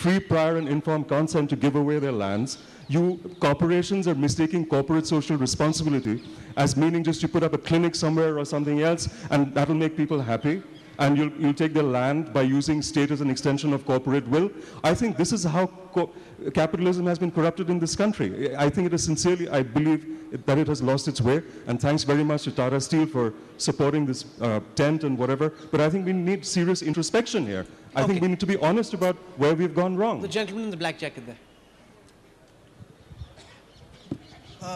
free, prior, and informed consent to give away their lands. Corporations are mistaking corporate social responsibility as meaning just you put up a clinic somewhere or something else, and that'll make people happy. And you'll take their land by using state as an extension of corporate will. I think this is how capitalism has been corrupted in this country. I think it is sincerely, I believe that it has lost its way. And thanks very much to Tata Steel for supporting this tent and whatever. But I think we need serious introspection here. I think we need to be honest about where we've gone wrong. The gentleman in the black jacket there.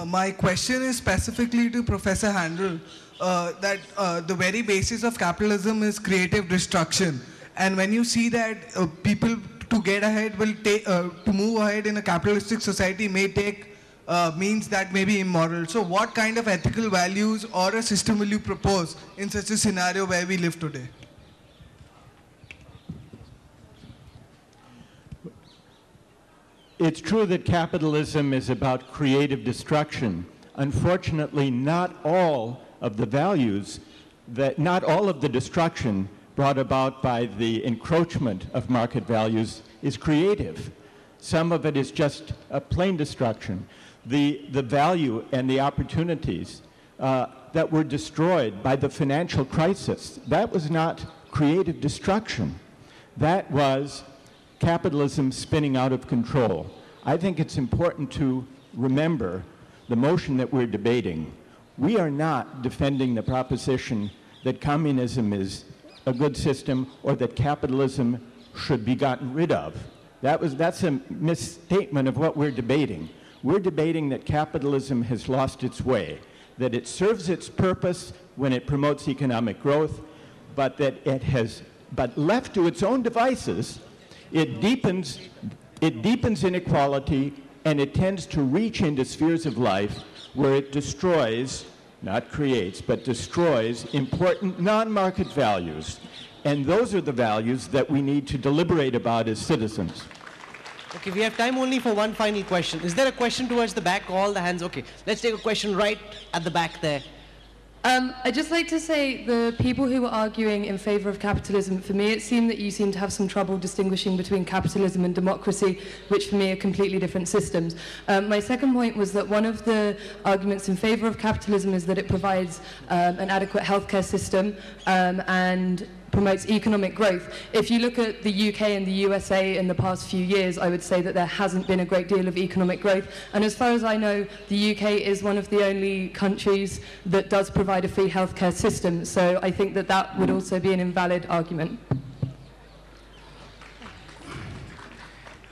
My question is specifically to Professor Handel. That the very basis of capitalism is creative destruction, and when you see that people to get ahead will take to move ahead in a capitalistic society may take means that may be immoral. So what kind of ethical values or a system will you propose in such a scenario where we live today? It's true that capitalism is about creative destruction. Unfortunately, not all of the values, not all of the destruction brought about by the encroachment of market values is creative. Some of it is just a plain destruction. The value and the opportunities that were destroyed by the financial crisis, that was not creative destruction. That was capitalism spinning out of control. I think it's important to remember the motion that we're debating. We are not defending the proposition that communism is a good system or that capitalism should be gotten rid of. That's a misstatement of what we're debating. We're debating that capitalism has lost its way, that it serves its purpose when it promotes economic growth, but that but left to its own devices, it deepens inequality, and it tends to reach into spheres of life where it destroys, not creates, but destroys important non-market values. And those are the values that we need to deliberate about as citizens. Okay, we have time only for one final question. Is there a question towards the back? All the hands. Okay, let's take a question right at the back there. I'd just like to say the people who were arguing in favor of capitalism, for me it seemed that you seem to have some trouble distinguishing between capitalism and democracy, which for me are completely different systems. My second point was that one of the arguments in favor of capitalism is that it provides an adequate healthcare system and promotes economic growth. If you look at the UK and the USA in the past few years, I would say that there hasn't been a great deal of economic growth. And as far as I know, the UK is one of the only countries that does provide a free healthcare system. So I think that that would also be an invalid argument.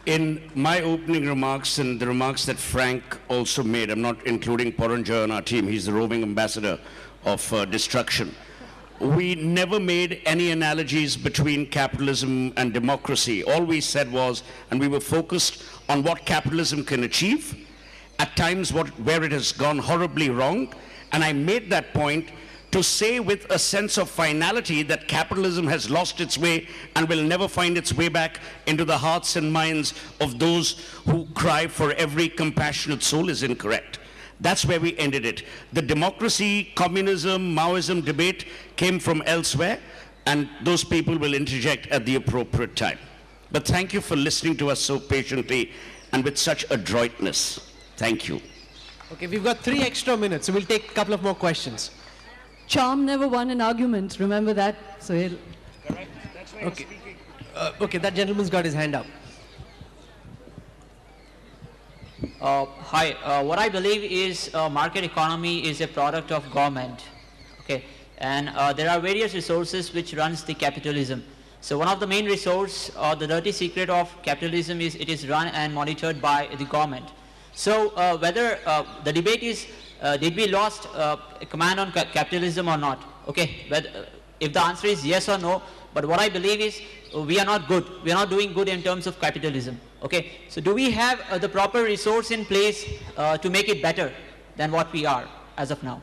In my opening remarks and the remarks that Frank also made, I'm not including Paranjoy on our team, he's the roving ambassador of destruction. We never made any analogies between capitalism and democracy. All we said was, and we were focused on what capitalism can achieve, at times where it has gone horribly wrong, and I made that point to say with a sense of finality that capitalism has lost its way and will never find its way back into the hearts and minds of those who cry for every compassionate soul is incorrect. That's where we ended it. The democracy, communism, Maoism debate came from elsewhere, and those people will interject at the appropriate time. But thank you for listening to us so patiently and with such adroitness. Thank you. Okay, we've got 3 extra minutes, so we'll take a couple of more questions. Charm never won an argument. Remember that, Suhel? Correct. That's why I'm speaking. Okay, that gentleman's got his hand up. Hi, what I believe is market economy is a product of government, okay, and there are various resources which runs the capitalism. So one of the main resource, the dirty secret of capitalism is it is run and monitored by the government. So whether the debate is did we lost a command on capitalism or not, okay, if the answer is yes or no, but what I believe is we are not good, we are not doing good in terms of capitalism. Okay, so do we have the proper resource in place to make it better than what we are as of now?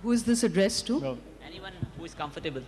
Who is this addressed to? No. Anyone who is comfortable.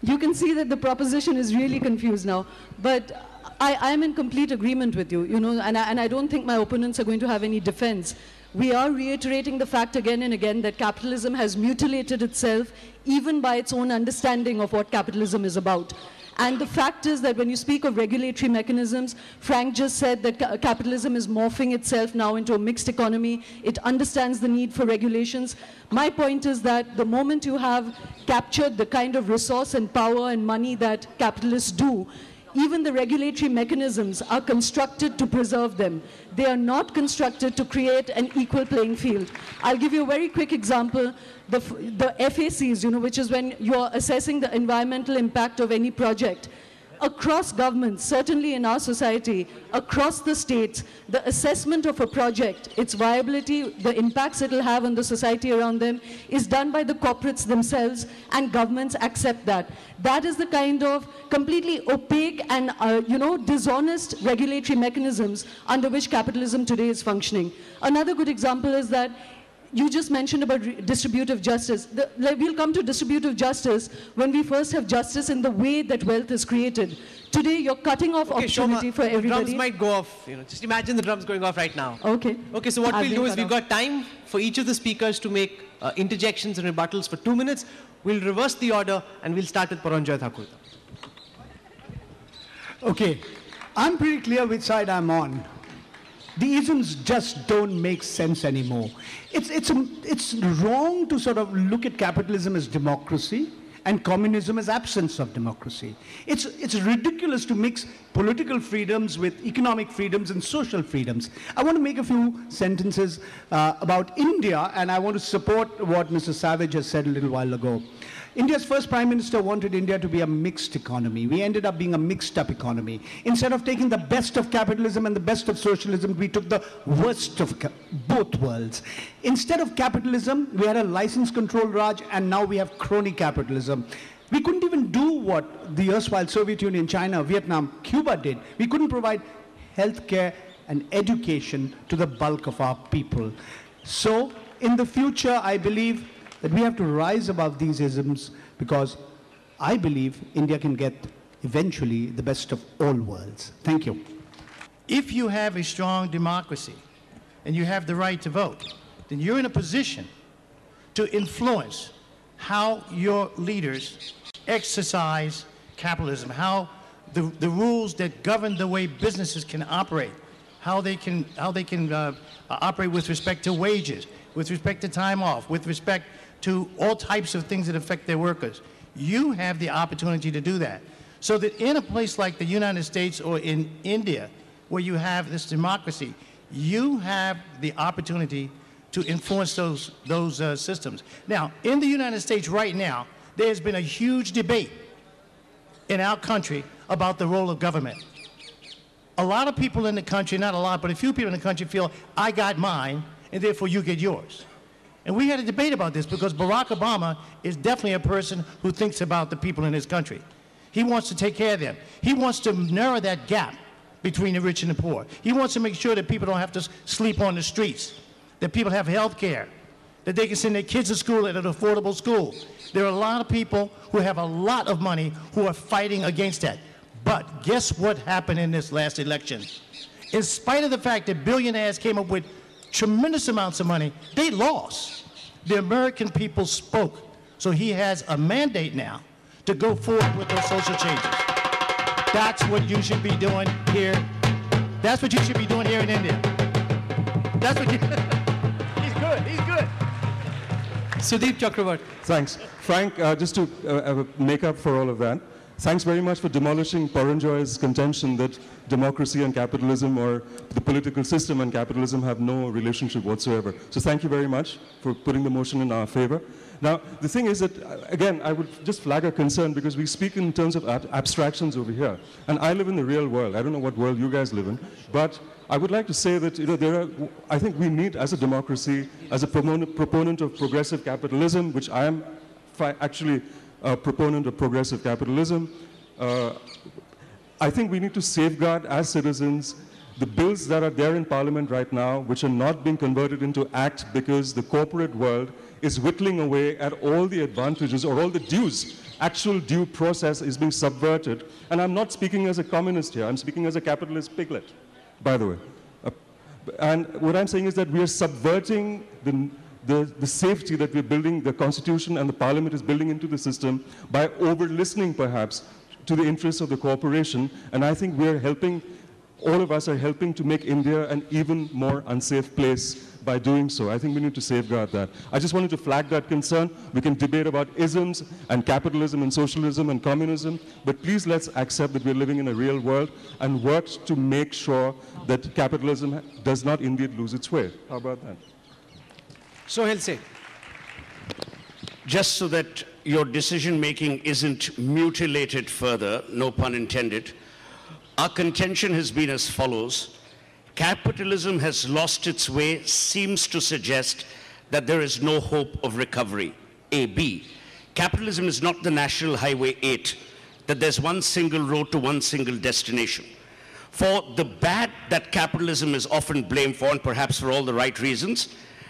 You can see that the proposition is really confused now, but I'm in complete agreement with you, you know, and I don't think my opponents are going to have any defense. we are reiterating the fact again and again that capitalism has mutilated itself even by its own understanding of what capitalism is about. And the fact is that when you speak of regulatory mechanisms, Frank just said that capitalism is morphing itself now into a mixed economy. It understands the need for regulations. My point is that the moment you have captured the kind of resource and power and money that capitalists do, even the regulatory mechanisms are constructed to preserve them. They are not constructed to create an equal playing field. I'll give you a very quick example. The FACs, which is when you're assessing the environmental impact of any project. Across governments, certainly in our society, across the states, the assessment of a project, its viability, the impacts it will have on the society around them, is done by the corporates themselves, and governments accept that. That is the kind of completely opaque and dishonest regulatory mechanisms under which capitalism today is functioning. Another good example is that you just mentioned about distributive justice. We'll come to distributive justice when we first have justice in the way that wealth is created. Today, you're cutting off opportunity Shoma, for everybody. The drums might go off. Just imagine the drums going off right now. Okay. Okay, so what we'll do is we've got time for each of the speakers to make interjections and rebuttals for 2 minutes. We'll reverse the order and we'll start with Paranjoy Thakurta. Okay, I'm pretty clear which side I'm on. The isms just don't make sense anymore. It's wrong to sort of look at capitalism as democracy and communism as absence of democracy. It's ridiculous to mix political freedoms with economic freedoms and social freedoms. I want to make a few sentences about India, and I want to support what Mr. Savage has said a little while ago. India's first Prime Minister wanted India to be a mixed economy. We ended up being a mixed-up economy. Instead of taking the best of capitalism and the best of socialism, we took the worst of both worlds. Instead of capitalism, we had a license control Raj, and now we have crony capitalism. We couldn't even do what the erstwhile Soviet Union, China, Vietnam, Cuba did. We couldn't provide healthcare and education to the bulk of our people. So, in the future, I believe that we have to rise above these isms, because I believe India can get eventually the best of all worlds. Thank you. If you have a strong democracy and you have the right to vote, then you're in a position to influence how your leaders exercise capitalism, how the rules that govern the way businesses can operate, how they can operate with respect to wages, with respect to time off, with respect to all types of things that affect their workers. You have the opportunity to do that. So that in a place like the United States or in India, where you have this democracy, you have the opportunity to influence those systems. Now, in the United States right now, there's been a huge debate in our country about the role of government. A lot of people in the country, not a lot, but a few people in the country feel, I got mine, and therefore you get yours. And we had a debate about this because Barack Obama is definitely a person who thinks about the people in his country. He wants to take care of them. He wants to narrow that gap between the rich and the poor. He wants to make sure that people don't have to sleep on the streets, that people have health care, that they can send their kids to school at an affordable school. There are a lot of people who have a lot of money who are fighting against that. But guess what happened in this last election? In spite of the fact that billionaires came up with tremendous amounts of money, they lost. The American people spoke. So he has a mandate now to go forward with those social changes. That's what you should be doing here. That's what you should be doing here in India. That's what you... He's good, he's good. Sudeep Chakravarti. Thanks. Frank, just to make up for all of that, thanks very much for demolishing Paranjoy's contention that democracy and capitalism, or the political system and capitalism, have no relationship whatsoever. So thank you very much for putting the motion in our favor. Now, the thing is that, again, I would just flag a concern because we speak in terms of abstractions over here. And I live in the real world. I don't know what world you guys live in. But I would like to say that, I think we need, as a democracy, as a proponent of progressive capitalism, which I am actually a proponent of progressive capitalism, I think we need to safeguard as citizens the bills that are there in Parliament right now, which are not being converted into act because the corporate world is whittling away at all the advantages or all the dues. Actual due process is being subverted. And I'm not speaking as a communist here. I'm speaking as a capitalist piglet, by the way. And what I'm saying is that we are subverting the safety that we're building, the Constitution and the Parliament is building into the system by over-listening, perhaps, to the interests of the corporation. And I think we're helping, all of us are helping to make India an even more unsafe place by doing so. I think we need to safeguard that. I just wanted to flag that concern. We can debate about isms and capitalism and socialism and communism, but please let's accept that we're living in a real world and work to make sure that capitalism does not indeed lose its way. How about that? Suhel, say. Just so that your decision-making isn't mutilated further, no pun intended, our contention has been as follows. Capitalism has lost its way seems to suggest that there is no hope of recovery. A. B. Capitalism is not the National Highway 8, that there's one single road to one single destination. For the bad that capitalism is often blamed for, and perhaps for all the right reasons,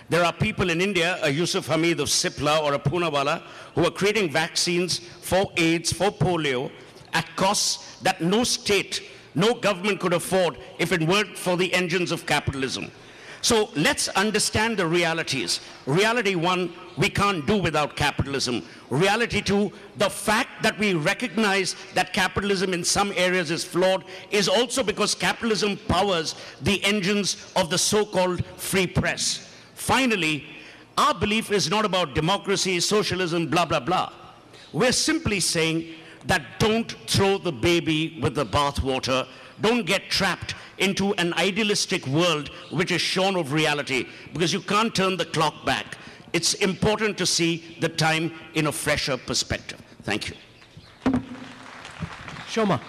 there are people in India, a Yusuf Hamid of Sipla or a Poonawala, who are creating vaccines for AIDS, for polio, at costs that no state, no government could afford if it weren't for the engines of capitalism. So let's understand the realities. Reality one, we can't do without capitalism. Reality two, the fact that we recognize that capitalism in some areas is flawed is also because capitalism powers the engines of the so-called free press. Finally, our belief is not about democracy, socialism, blah, blah, blah. We're simply saying that don't throw the baby with the bathwater. Don't get trapped into an idealistic world which is shorn of reality, because you can't turn the clock back. It's important to see the time in a fresher perspective. Thank you. Shoma.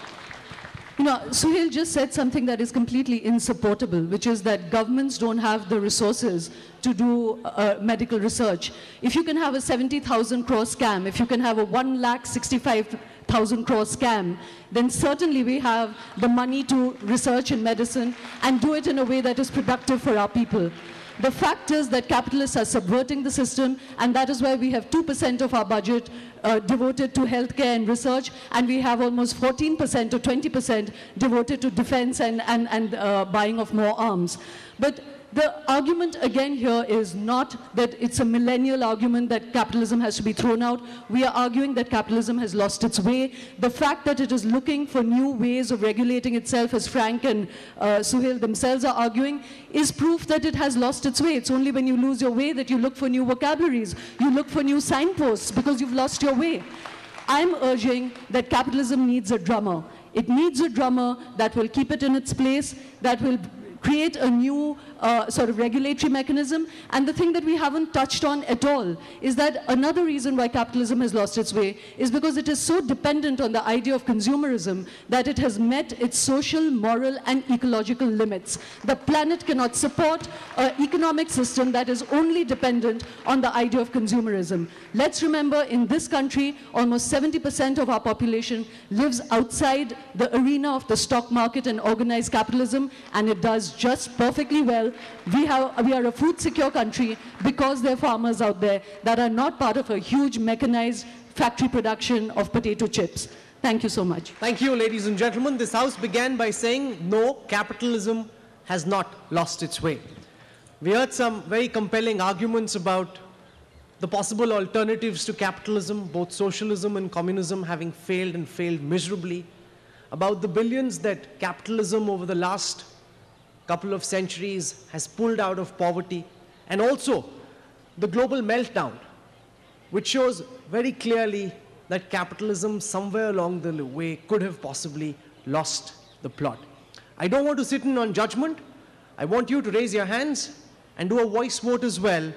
You know, Suhel just said something that is completely insupportable, which is that governments don't have the resources to do medical research. If you can have a 70,000 crore scam, if you can have a 1,65,000 crore scam, then certainly we have the money to research in medicine and do it in a way that is productive for our people. The fact is that capitalists are subverting the system, and that is why we have 2% of our budget devoted to healthcare and research, and we have almost 14% or 20% devoted to defense and buying of more arms. But the argument again here is not that it's a millennial argument that capitalism has to be thrown out. We are arguing that capitalism has lost its way. The fact that it is looking for new ways of regulating itself, as Frank and Suhel themselves are arguing, is proof that it has lost its way. It's only when you lose your way that you look for new vocabularies. You look for new signposts because you've lost your way. I'm urging that capitalism needs a drummer. It needs a drummer that will keep it in its place, that will create a new sort of regulatory mechanism. And the thing that we haven't touched on at all is that another reason why capitalism has lost its way is because it is so dependent on the idea of consumerism that it has met its social, moral, and ecological limits. The planet cannot support an economic system that is only dependent on the idea of consumerism. Let's remember, in this country, almost 70% of our population lives outside the arena of the stock market and organized capitalism, and it does just perfectly well. We are a food-secure country because there are farmers out there that are not part of a huge mechanized factory production of potato chips. Thank you so much. Thank you, ladies and gentlemen. This House began by saying, no, capitalism has not lost its way. We heard some very compelling arguments about the possible alternatives to capitalism, both socialism and communism having failed and failed miserably, about the billions that capitalism over the last couple of centuries has pulled out of poverty, and also the global meltdown, which shows very clearly that capitalism somewhere along the way could have possibly lost the plot. I don't want to sit in on judgment. I want you to raise your hands and do a voice vote as well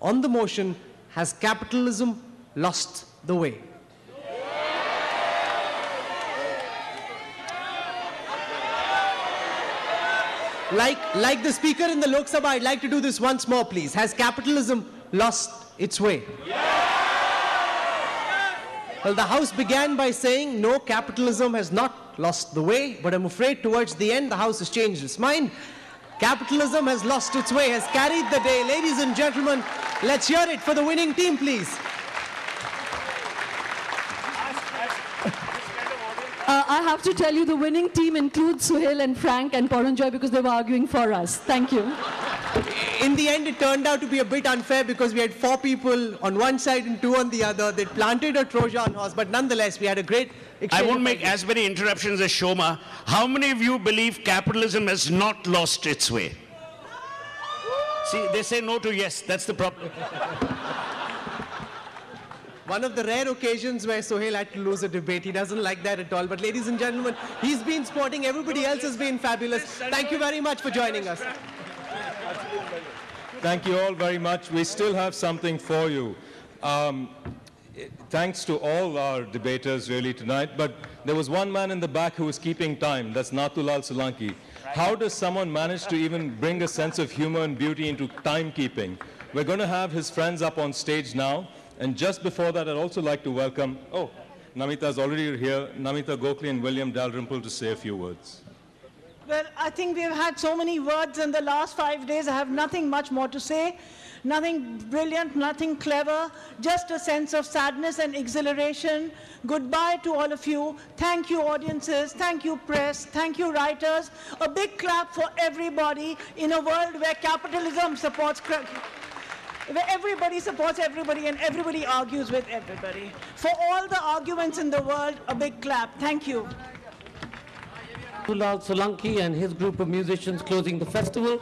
on the motion, has capitalism lost the way? Like the speaker in the Lok Sabha, I'd like to do this once more, please. Has capitalism lost its way? Well, the House began by saying, no, capitalism has not lost the way, but I'm afraid towards the end, the House has changed its mind. Capitalism has lost its way, has carried the day. Ladies and gentlemen, let's hear it for the winning team, please. I have to tell you the winning team includes Suhel and Frank and Paranjoy because they were arguing for us. Thank you. In the end, it turned out to be a bit unfair because we had 4 people on one side and 2 on the other. They planted a Trojan horse, but nonetheless, we had a great exchange. I won't make as many interruptions as Shoma. How many of you believe capitalism has not lost its way? See, they say no to yes. That's the problem. One of the rare occasions where Suhel had to lose a debate. He doesn't like that at all. But ladies and gentlemen, he's been sporting. Everybody else has been fabulous. Thank you very much for joining us. Thank you all very much. We still have something for you. Thanks to all our debaters really tonight, but there was one man in the back who was keeping time. That's Natulal Solanki. How does someone manage to even bring a sense of humor and beauty into timekeeping? We're going to have his friends up on stage now. And just before that, I'd also like to welcome, Namita's already here, Namita Gokhale and William Dalrymple to say a few words. Well, I think we've had so many words in the last 5 days. I have nothing much more to say. Nothing brilliant, nothing clever, just a sense of sadness and exhilaration. Goodbye to all of you. Thank you, audiences. Thank you, press. Thank you, writers. A big clap for everybody in a world where capitalism supports where everybody supports everybody and everybody argues with everybody. For all the arguments in the world, a big clap. Thank you. Solanki and his group of musicians closing the festival.